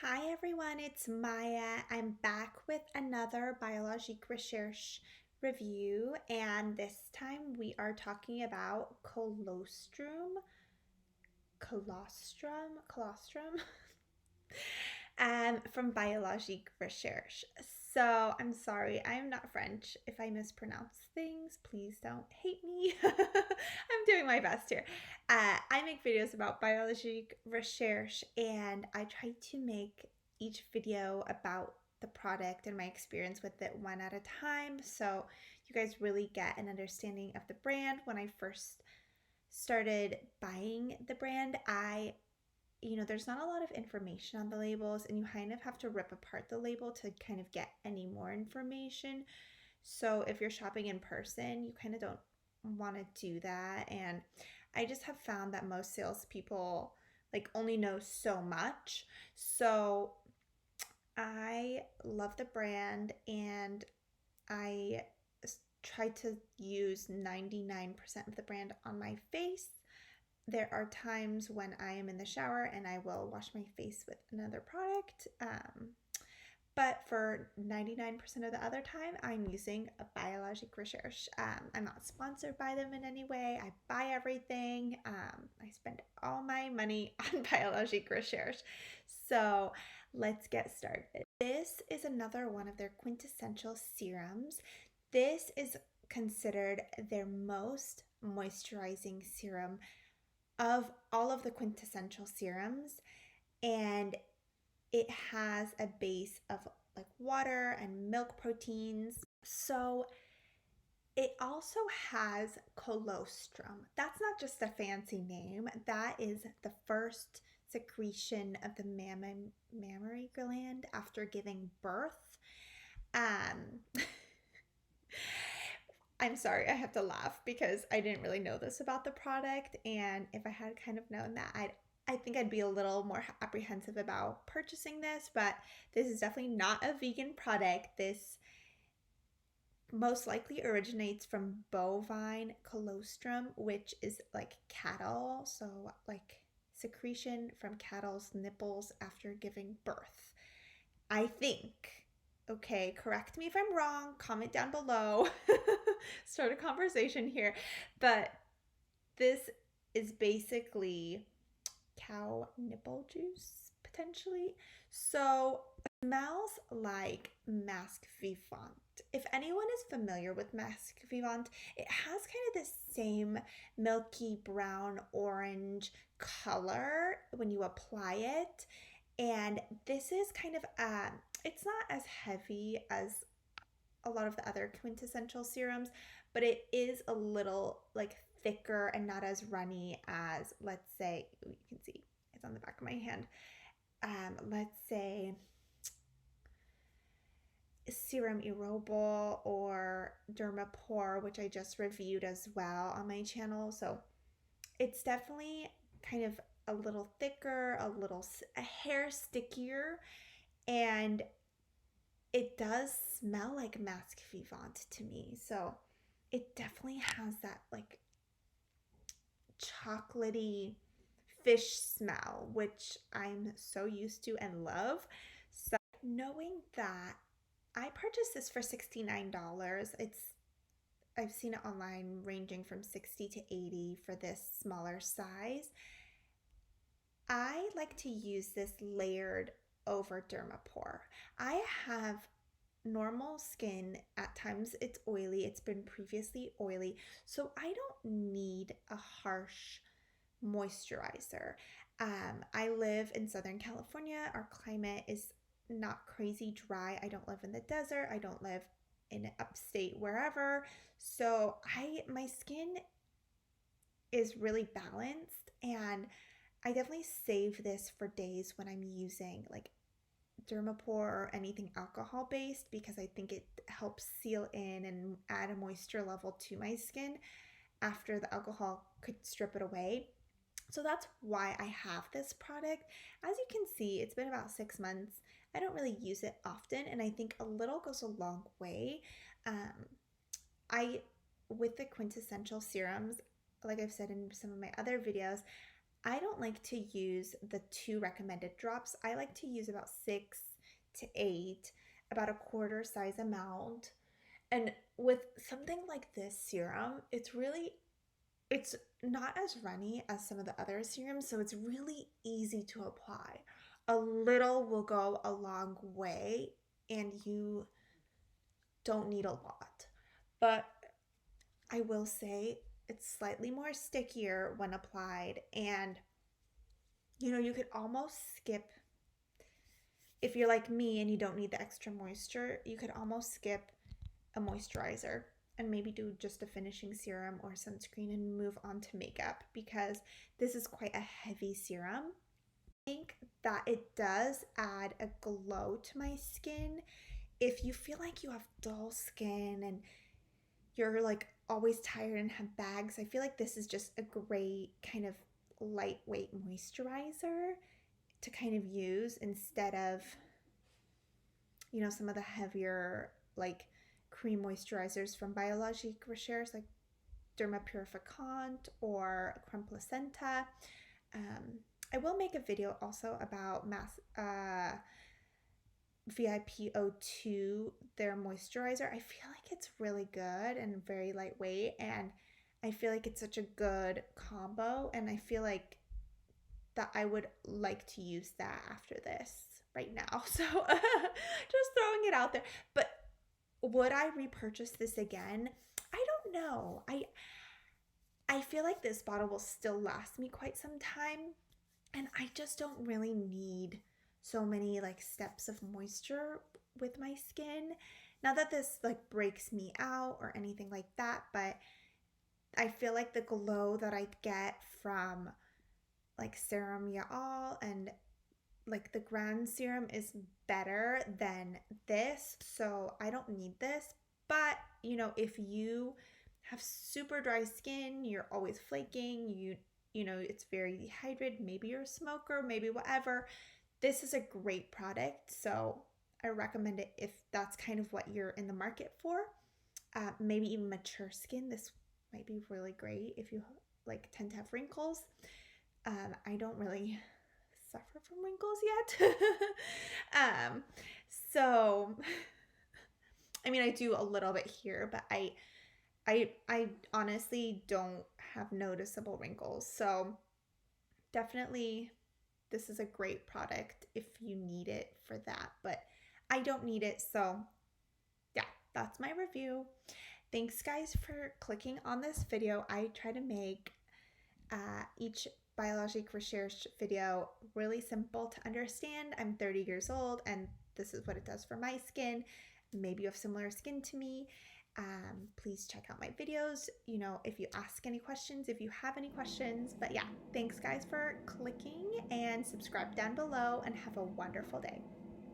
Hi everyone, it's Maya. I'm back with another Biologique Recherche review, and this time we are talking about colostrum, from Biologique Recherche. So I'm sorry, I'm not French. If I mispronounce things, please don't hate me. I'm doing my best here. I make videos about Biologique Recherche, and I try to make each video about the product and my experience with it one at a time, so you guys really get an understanding of the brand. When I first started buying the brand, there's not a lot of information on the labels, and you kind of have to rip apart the label to kind of get any more information. So if you're shopping in person, you kind of don't want to do that. And I just have found that most salespeople only know so much. So I love the brand, and I try to use 99% of the brand on my face. There are times when I am in the shower and I will wash my face with another product. But for 99% of the other time, I'm using a Biologique Recherche. I'm not sponsored by them in any way. I buy everything. I spend all my money on Biologique Recherche. So let's get started. This is another one of their quintessential serums. This is considered their most moisturizing serum of all of the quintessential serums, and it has a base of water and milk proteins. So it also has colostrum. That's not just a fancy name. That is the first secretion of the mammary gland after giving birth. Um I'm sorry, I have to laugh because I didn't really know this about the product, and if I had kind of known that, I think I'd be a little more apprehensive about purchasing this, but this is definitely not a vegan product. This most likely originates from bovine colostrum, which is like cattle, so like secretion from cattle's nipples after giving birth. I think. Okay, correct me if I'm wrong. Comment down below. Start a conversation here. But this is basically cow nipple juice, potentially. So it smells like Masque Vivant. If anyone is familiar with Masque Vivant, it has kind of the same milky brown orange color when you apply it. And this is kind of it's not as heavy as a lot of the other quintessential serums, but it is a little thicker and not as runny as, let's say, you can see it's on the back of my hand. Let's say Serum Erobal or Dermapore, which I just reviewed as well on my channel. So it's definitely kind of a little thicker, a hair stickier, and it does smell like Masque Vivant to me. So it definitely has that chocolatey fish smell, which I'm so used to and love. So knowing that, I purchased this for $69. I've seen it online ranging from 60 to 80 for this smaller size. I like to use this layered over Dermapore. I have normal skin. At times it's oily. It's been previously oily. So I don't need a harsh moisturizer. I live in Southern California. Our climate is not crazy dry. I don't live in the desert. I don't live in upstate wherever. So my skin is really balanced, and I definitely save this for days when I'm using Dermapore or anything alcohol based, because I think it helps seal in and add a moisture level to my skin after the alcohol could strip it away. So that's why I have this product. As you can see, it's been about 6 months. I don't really use it often, and I think a little goes a long way. I With the quintessential serums, like I've said in some of my other videos, I don't like to use the 2 recommended drops. I like to use about 6 to 8, about a quarter size amount. And with something like this serum, it's not as runny as some of the other serums, so it's really easy to apply. A little will go a long way, and you don't need a lot. But I will say it's slightly more stickier when applied, and you could almost skip, if you're like me and you don't need the extra moisture, you could almost skip a moisturizer and maybe do just a finishing serum or sunscreen and move on to makeup, because this is quite a heavy serum. I think that it does add a glow to my skin. If you feel like you have dull skin and you're like always tired and have bags, I feel like this is just a great kind of lightweight moisturizer to kind of use instead of some of the heavier like cream moisturizers from Biologique Recherche, like Derma Purificante or Creme Placenta. I will make a video also about VIP02, their moisturizer. I feel like it's really good and very lightweight, and I feel like it's such a good combo, and I feel like that I would like to use that after this right now. So just throwing it out there. But would I repurchase this again? I don't know. I feel like this bottle will still last me quite some time, and I just don't really need so many like steps of moisture with my skin. Not that this like breaks me out or anything like that, but I feel like the glow that I get from like Serum Y'all and like the Grand Serum is better than this, so I don't need this. But if you have super dry skin, you're always flaking, it's very dehydrated, maybe you're a smoker, maybe whatever, this is a great product. So I recommend it if that's kind of what you're in the market for. Maybe even mature skin, this might be really great if you like tend to have wrinkles. I don't really suffer from wrinkles yet. So I mean, I do a little bit here, but I honestly don't have noticeable wrinkles. So definitely this is a great product if you need it for that, but I don't need it. So yeah, that's my review. Thanks guys for clicking on this video. I try to make each Biologique Recherche video really simple to understand. I'm 30 years old and this is what it does for my skin. Maybe you have similar skin to me. Please check out my videos, if you ask any questions, if you have any questions. But yeah, thanks guys for clicking, and subscribe down below, and have a wonderful day.